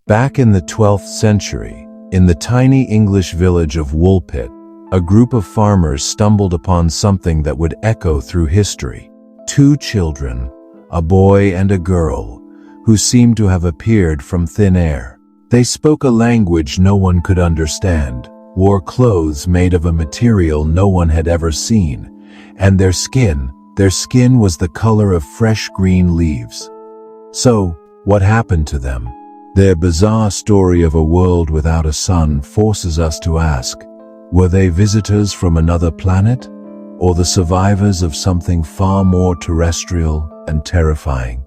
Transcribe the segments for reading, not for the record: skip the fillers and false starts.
Back in the 12th century, in the tiny English village of Woolpit, a group of farmers stumbled upon something that would echo through history. Two children, a boy and a girl, who seemed to have appeared from thin air. They spoke a language no one could understand, wore clothes made of a material no one had ever seen, and their skin was the color of fresh green leaves. So, what happened to them? Their bizarre story of a world without a sun forces us to ask, were they visitors from another planet, or the survivors of something far more terrestrial and terrifying?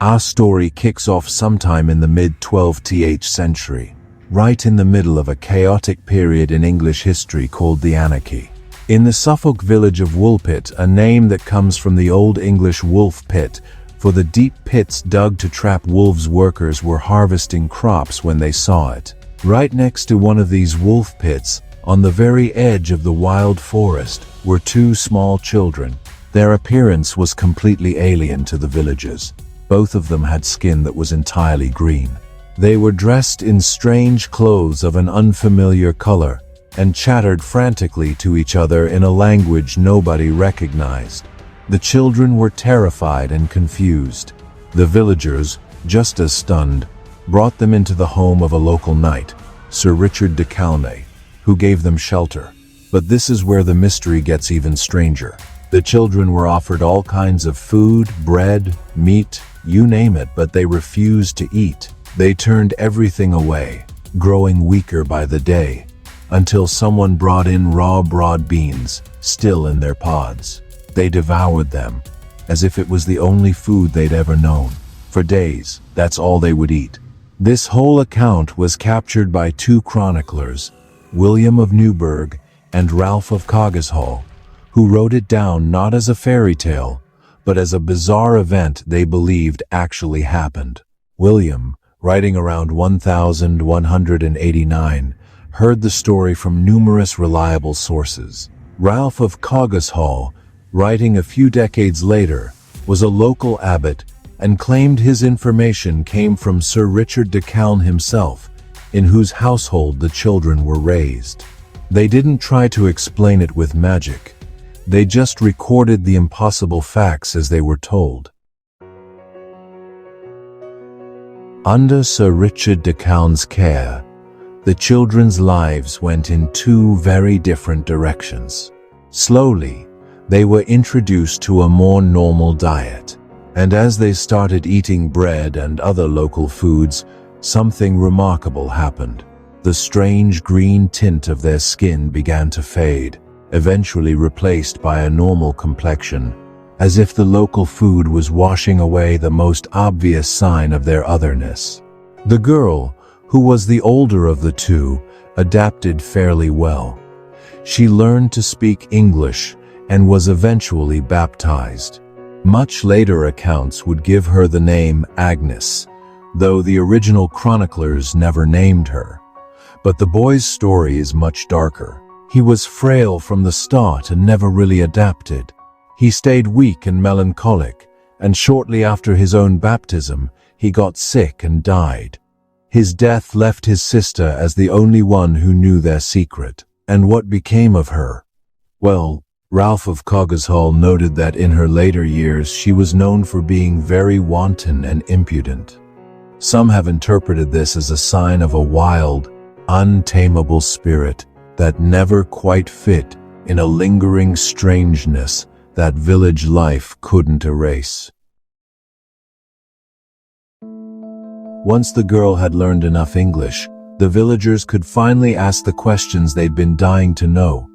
Our story kicks off sometime in the mid-12th century, right in the middle of a chaotic period in English history called the Anarchy. In the Suffolk village of Woolpit, a name that comes from the Old English wolf pit, for the deep pits dug to trap wolves, workers were harvesting crops when they saw it. Right next to one of these wolf pits, on the very edge of the wild forest, were two small children. Their appearance was completely alien to the villagers. Both of them had skin that was entirely green. They were dressed in strange clothes of an unfamiliar color, and chattered frantically to each other in a language nobody recognized. The children were terrified and confused. The villagers, just as stunned, brought them into the home of a local knight, Sir Richard de Calne, who gave them shelter. But this is where the mystery gets even stranger. The children were offered all kinds of food, bread, meat, you name it, but they refused to eat. They turned everything away, growing weaker by the day, until someone brought in raw broad beans, still in their pods. They devoured them, as if it was the only food they'd ever known. For days, that's all they would eat. This whole account was captured by two chroniclers, William of Newburgh and Ralph of Coggeshall, who wrote it down not as a fairy tale, but as a bizarre event they believed actually happened. William, writing around 1189, heard the story from numerous reliable sources. Ralph of Coggeshall, writing a few decades later, was a local abbot and claimed his information came from Sir Richard de Calne himself, in whose household the children were raised. They didn't try to explain it with magic. They just recorded the impossible facts as they were told. Under Sir Richard de Calne's care, the children's lives went in two very different directions. Slowly, they were introduced to a more normal diet, and as they started eating bread and other local foods, something remarkable happened. The strange green tint of their skin began to fade, eventually replaced by a normal complexion, as if the local food was washing away the most obvious sign of their otherness. The girl, who was the older of the two, adapted fairly well. She learned to speak English and was eventually baptized. Much later accounts would give her the name Agnes, though the original chroniclers never named her. But the boy's story is much darker. He was frail from the start and never really adapted. He stayed weak and melancholic, and shortly after his own baptism, he got sick and died. His death left his sister as the only one who knew their secret. And what became of her? Well, Ralph of Coggeshall noted that in her later years she was known for being very wanton and impudent. Some have interpreted this as a sign of a wild, untamable spirit that never quite fit in a lingering strangeness that village life couldn't erase. Once the girl had learned enough English, the villagers could finally ask the questions they'd been dying to know.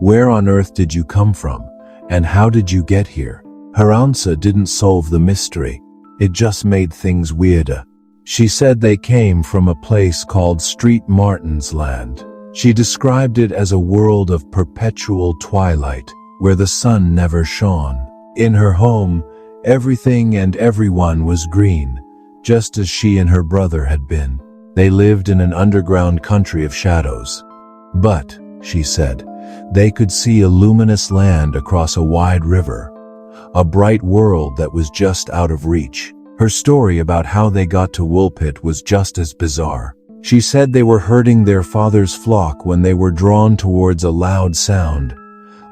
Where on earth did you come from, and how did you get here? Her answer didn't solve the mystery. It just made things weirder. She said they came from a place called Street Martin's Land. She described it as a world of perpetual twilight, where the sun never shone. In her home, everything and everyone was green, just as she and her brother had been. They lived in an underground country of shadows. But, she said, they could see a luminous land across a wide river. a bright world that was just out of reach. Her story about how they got to Woolpit was just as bizarre. She said they were herding their father's flock when they were drawn towards a loud sound.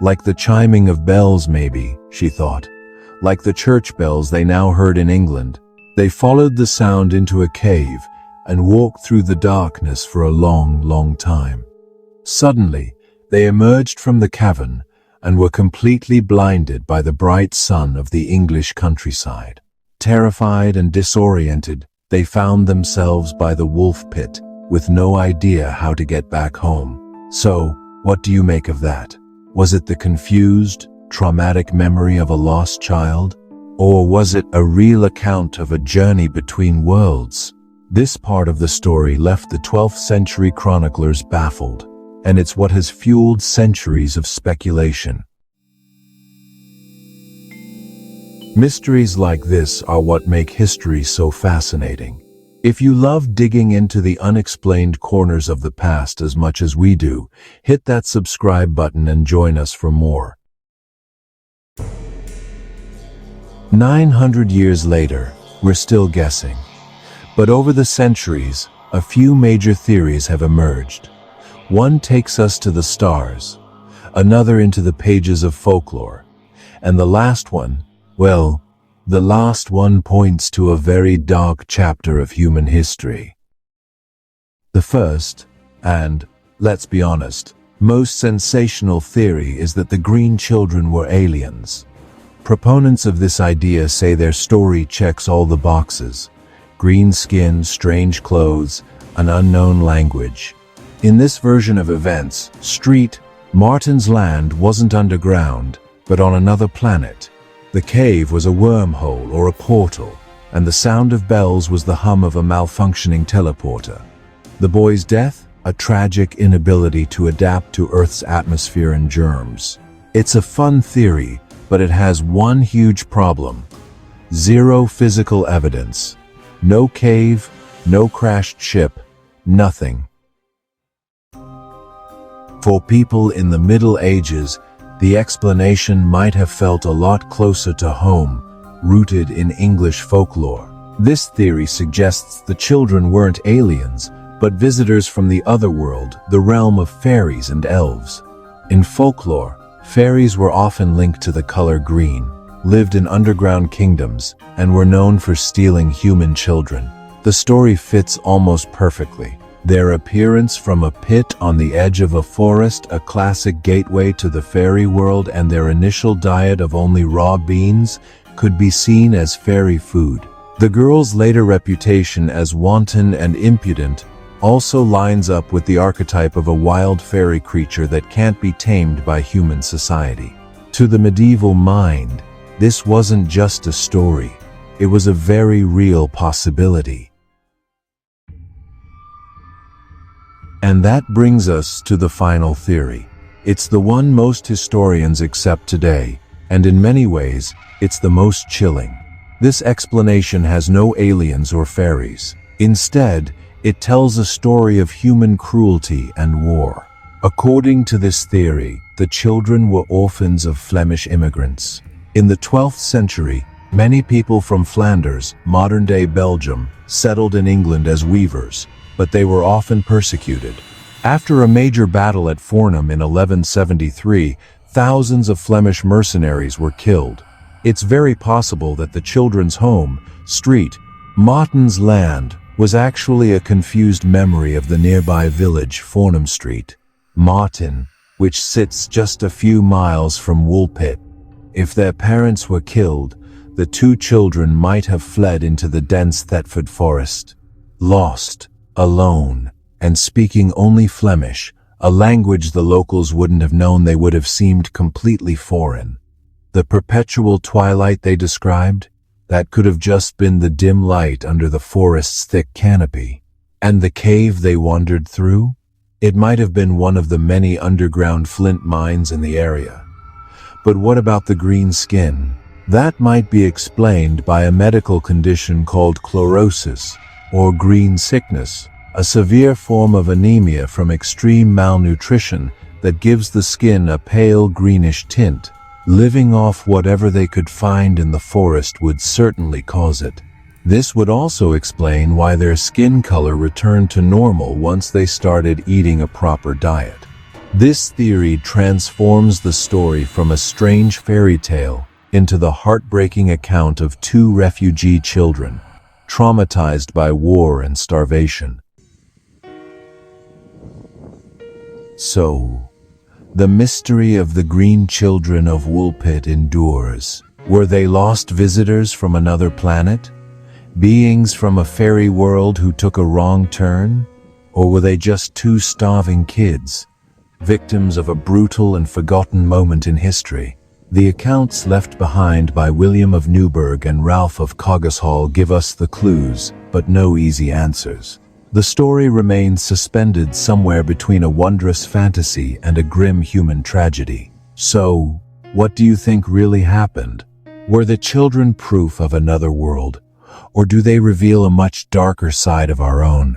Like the chiming of bells maybe, she thought. Like the church bells they now heard in England. They followed the sound into a cave and walked through the darkness for a long, long time. Suddenly, they emerged from the cavern and were completely blinded by the bright sun of the English countryside. Terrified and disoriented, they found themselves by the wolf pit, with no idea how to get back home. So, what do you make of that? Was it the confused, traumatic memory of a lost child? Or was it a real account of a journey between worlds? This part of the story left the 12th century chroniclers baffled, and it's what has fueled centuries of speculation. Mysteries like this are what make history so fascinating. If you love digging into the unexplained corners of the past as much as we do, hit that subscribe button and join us for more. 900 years later, we're still guessing. But over the centuries, a few major theories have emerged. One takes us to the stars, another into the pages of folklore, and the last one, well, the last one points to a very dark chapter of human history. The first, and, let's be honest, most sensational theory is that the Green Children were aliens. Proponents of this idea say their story checks all the boxes: green skin, strange clothes, an unknown language. In this version of events, Martin's land wasn't underground, but on another planet. The cave was a wormhole or a portal, and the sound of bells was the hum of a malfunctioning teleporter. The boy's death? A tragic inability to adapt to Earth's atmosphere and germs. It's a fun theory, but it has one huge problem. Zero physical evidence. No cave, no crashed ship, nothing. For people in the Middle Ages, the explanation might have felt a lot closer to home, rooted in English folklore. This theory suggests the children weren't aliens, but visitors from the otherworld, the realm of fairies and elves. In folklore, fairies were often linked to the color green, lived in underground kingdoms, and were known for stealing human children. The story fits almost perfectly. Their appearance from a pit on the edge of a forest, a classic gateway to the fairy world, and their initial diet of only raw beans could be seen as fairy food. The girl's later reputation as wanton and impudent also lines up with the archetype of a wild fairy creature that can't be tamed by human society. To the medieval mind, this wasn't just a story. It was a very real possibility. And that brings us to the final theory. It's the one most historians accept today, and in many ways, it's the most chilling. This explanation has no aliens or fairies. Instead, it tells a story of human cruelty and war. According to this theory, the children were orphans of Flemish immigrants. In the 12th century, many people from Flanders, modern-day Belgium, settled in England as weavers, but they were often persecuted. After a major battle at Fornham in 1173, thousands of Flemish mercenaries were killed. It's very possible that the children's home, Martin's land, was actually a confused memory of the nearby village Fornham Street, Martin, which sits just a few miles from Woolpit. If their parents were killed, the two children might have fled into the dense Thetford forest. Lost, alone, and speaking only Flemish, a language the locals wouldn't have known. They would have seemed completely foreign. The perpetual twilight they described? That could have just been the dim light under the forest's thick canopy. And the cave they wandered through? It might have been one of the many underground flint mines in the area. But what about the green skin? That might be explained by a medical condition called chlorosis, or green sickness, a severe form of anemia from extreme malnutrition that gives the skin a pale greenish tint. Living off whatever they could find in the forest would certainly cause it. This would also explain why their skin color returned to normal once they started eating a proper diet. This theory transforms the story from a strange fairy tale into the heartbreaking account of two refugee children, traumatized by war and starvation. So, the mystery of the Green Children of Woolpit endures. Were they lost visitors from another planet? Beings from a fairy world who took a wrong turn? Or were they just two starving kids, victims of a brutal and forgotten moment in history? The accounts left behind by William of Newburgh and Ralph of Coggeshall give us the clues, but no easy answers. The story remains suspended somewhere between a wondrous fantasy and a grim human tragedy. So, what do you think really happened? Were the children proof of another world, or do they reveal a much darker side of our own?